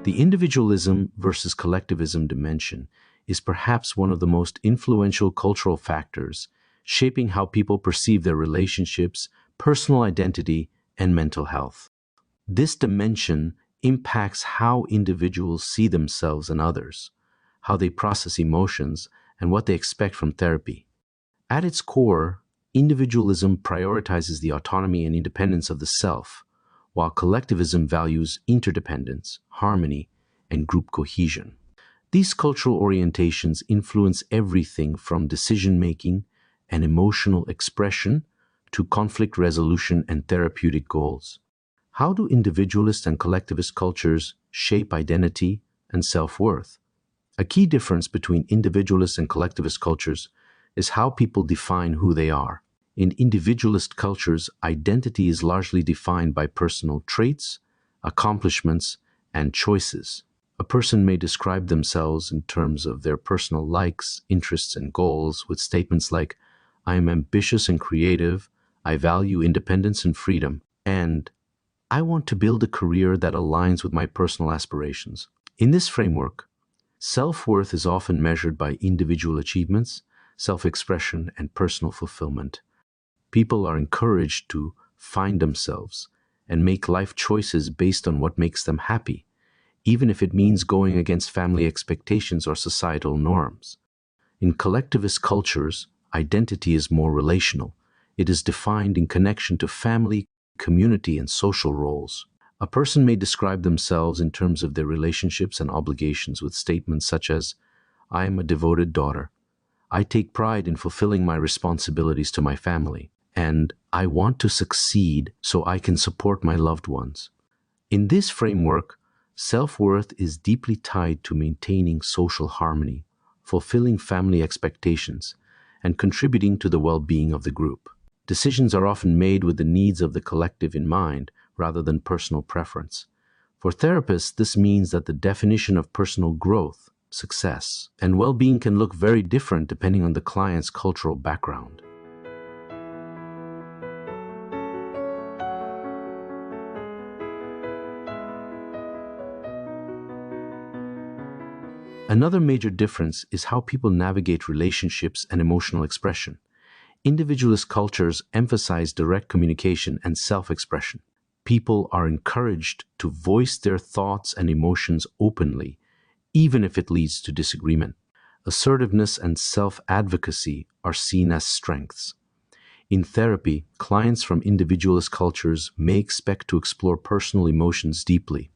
The individualism versus collectivism dimension is perhaps one of the most influential cultural factors shaping how people perceive their relationships, personal identity, and mental health. This dimension impacts how individuals see themselves and others, how they process emotions, and what they expect from therapy. At its core, individualism prioritizes the autonomy and independence of the self, while collectivism values interdependence, harmony, and group cohesion. These cultural orientations influence everything from decision-making and emotional expression to conflict resolution and therapeutic goals. How do individualist and collectivist cultures shape identity and self-worth? A key difference between individualist and collectivist cultures is how people define who they are. In individualist cultures, identity is largely defined by personal traits, accomplishments, and choices. A person may describe themselves in terms of their personal likes, interests, and goals with statements like, "I am ambitious and creative, I value independence and freedom," and "I want to build a career that aligns with my personal aspirations." In this framework, self-worth is often measured by individual achievements, self-expression, and personal fulfillment. People are encouraged to find themselves and make life choices based on what makes them happy, even if it means going against family expectations or societal norms. In collectivist cultures, identity is more relational. It is defined in connection to family, community, and social roles. A person may describe themselves in terms of their relationships and obligations with statements such as, "I am a devoted daughter," "I take pride in fulfilling my responsibilities to my family," and "I want to succeed so I can support my loved ones." In this framework, self-worth is deeply tied to maintaining social harmony, fulfilling family expectations, and contributing to the well-being of the group. Decisions are often made with the needs of the collective in mind, rather than personal preference. For therapists, this means that the definition of personal growth, success, and well-being can look very different depending on the client's cultural background. Another major difference is how people navigate relationships and emotional expression. Individualist cultures emphasize direct communication and self-expression. People are encouraged to voice their thoughts and emotions openly, even if it leads to disagreement. Assertiveness and self-advocacy are seen as strengths. In therapy, clients from individualist cultures may expect to explore personal emotions deeply,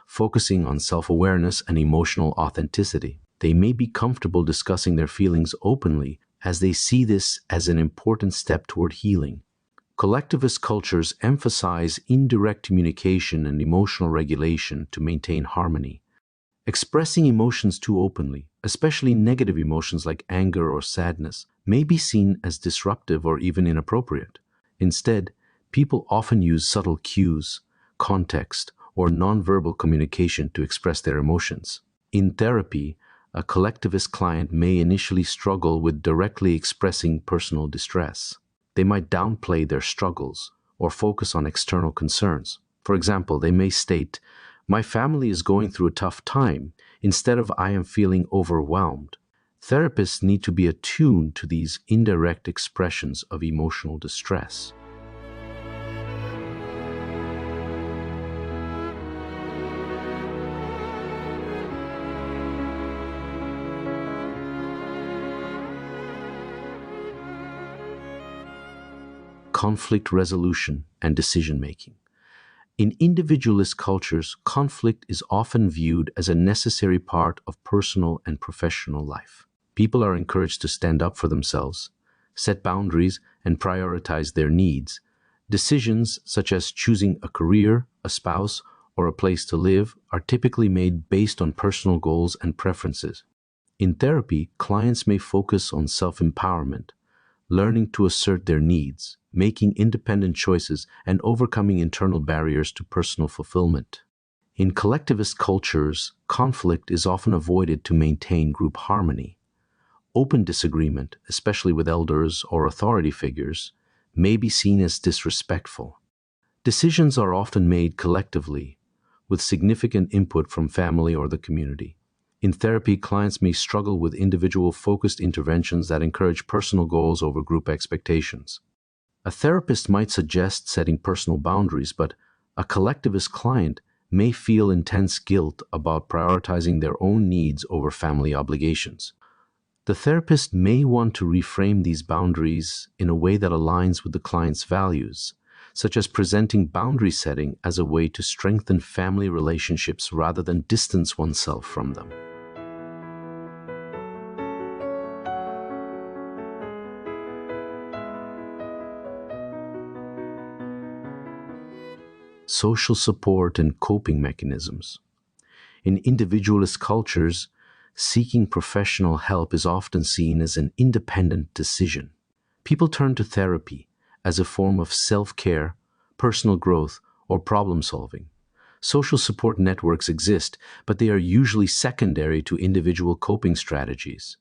focusing on self-awareness and emotional authenticity. They may be comfortable discussing their feelings openly, as they see this as an important step toward healing. Collectivist cultures emphasize indirect communication and emotional regulation to maintain harmony. Expressing emotions too openly, especially negative emotions like anger or sadness, may be seen as disruptive or even inappropriate. Instead, people often use subtle cues, context, or nonverbal communication to express their emotions. In therapy, a collectivist client may initially struggle with directly expressing personal distress. They might downplay their struggles or focus on external concerns. For example, they may state, "My family is going through a tough time," instead of "I am feeling overwhelmed." Therapists need to be attuned to these indirect expressions of emotional distress. Conflict resolution and decision-making. In individualist cultures, conflict is often viewed as a necessary part of personal and professional life. People are encouraged to stand up for themselves, set boundaries, and prioritize their needs. Decisions such as choosing a career, a spouse, or a place to live are typically made based on personal goals and preferences. In therapy, clients may focus on self-empowerment, learning to assert their needs, making independent choices, and overcoming internal barriers to personal fulfillment. In collectivist cultures, conflict is often avoided to maintain group harmony. Open disagreement, especially with elders or authority figures, may be seen as disrespectful. Decisions are often made collectively, with significant input from family or the community. In therapy, clients may struggle with individual-focused interventions that encourage personal goals over group expectations. A therapist might suggest setting personal boundaries, but a collectivist client may feel intense guilt about prioritizing their own needs over family obligations. The therapist may want to reframe these boundaries in a way that aligns with the client's values, such as presenting boundary setting as a way to strengthen family relationships rather than distance oneself from them. Social support and coping mechanisms. In individualist cultures, seeking professional help is often seen as an independent decision. People turn to therapy as a form of self-care, personal growth, or problem-solving. Social support networks exist, but they are usually secondary to individual coping strategies.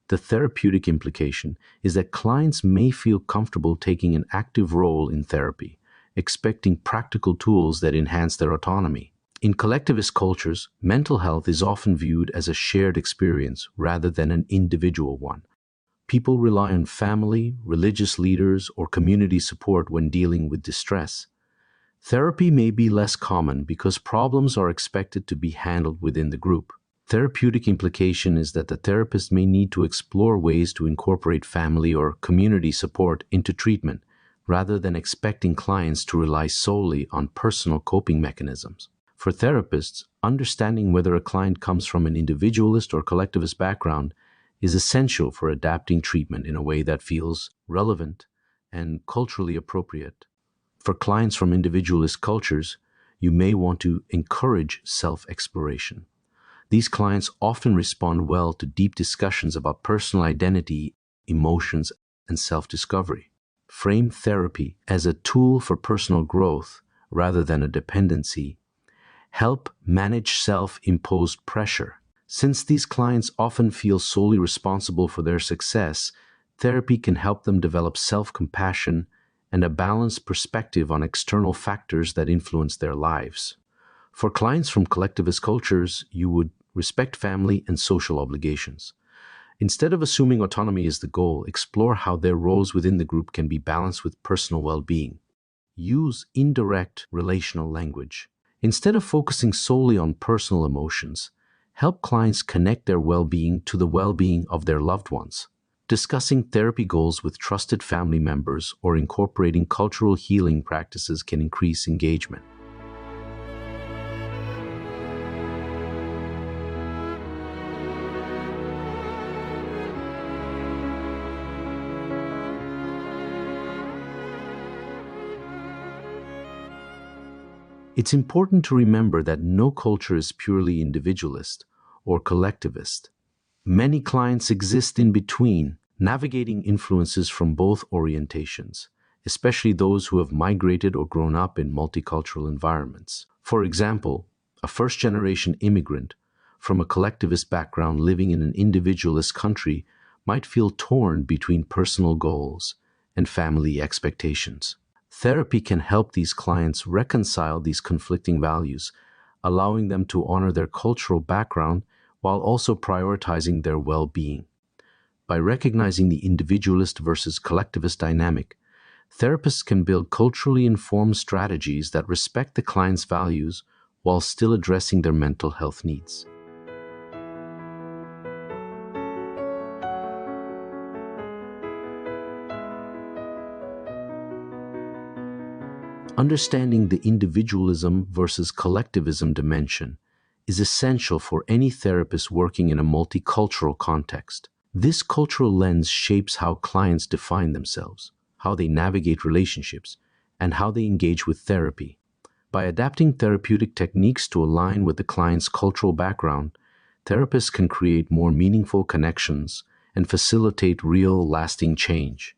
The therapeutic implication is that clients may feel comfortable taking an active role in therapy, expecting practical tools that enhance their autonomy. In collectivist cultures, mental health is often viewed as a shared experience rather than an individual one. People rely on family, religious leaders, or community support when dealing with distress. Therapy may be less common because problems are expected to be handled within the group. Therapeutic implication is that the therapist may need to explore ways to incorporate family or community support into treatment, rather than expecting clients to rely solely on personal coping mechanisms. For therapists, understanding whether a client comes from an individualist or collectivist background is essential for adapting treatment in a way that feels relevant and culturally appropriate. For clients from individualist cultures, you may want to encourage self-exploration. These clients often respond well to deep discussions about personal identity, emotions, and self-discovery. Frame therapy as a tool for personal growth rather than a dependency. Help manage self-imposed pressure. Since these clients often feel solely responsible for their success, therapy can help them develop self-compassion and a balanced perspective on external factors that influence their lives. For clients from collectivist cultures, you would respect family and social obligations. Instead of assuming autonomy is the goal, explore how their roles within the group can be balanced with personal well-being. Use indirect relational language. Instead of focusing solely on personal emotions, help clients connect their well-being to the well-being of their loved ones. Discussing therapy goals with trusted family members or incorporating cultural healing practices can increase engagement. It's important to remember that no culture is purely individualist or collectivist. Many clients exist in between, navigating influences from both orientations, especially those who have migrated or grown up in multicultural environments. For example, a first-generation immigrant from a collectivist background living in an individualist country might feel torn between personal goals and family expectations. Therapy can help these clients reconcile these conflicting values, allowing them to honor their cultural background while also prioritizing their well-being. By recognizing the individualist versus collectivist dynamic, therapists can build culturally informed strategies that respect the client's values while still addressing their mental health needs. Understanding the individualism versus collectivism dimension is essential for any therapist working in a multicultural context. This cultural lens shapes how clients define themselves, how they navigate relationships, and how they engage with therapy. By adapting therapeutic techniques to align with the client's cultural background, therapists can create more meaningful connections and facilitate real, lasting change.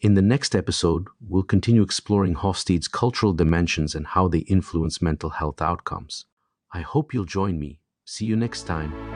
In the next episode, we'll continue exploring Hofstede's cultural dimensions and how they influence mental health outcomes. I hope you'll join me. See you next time.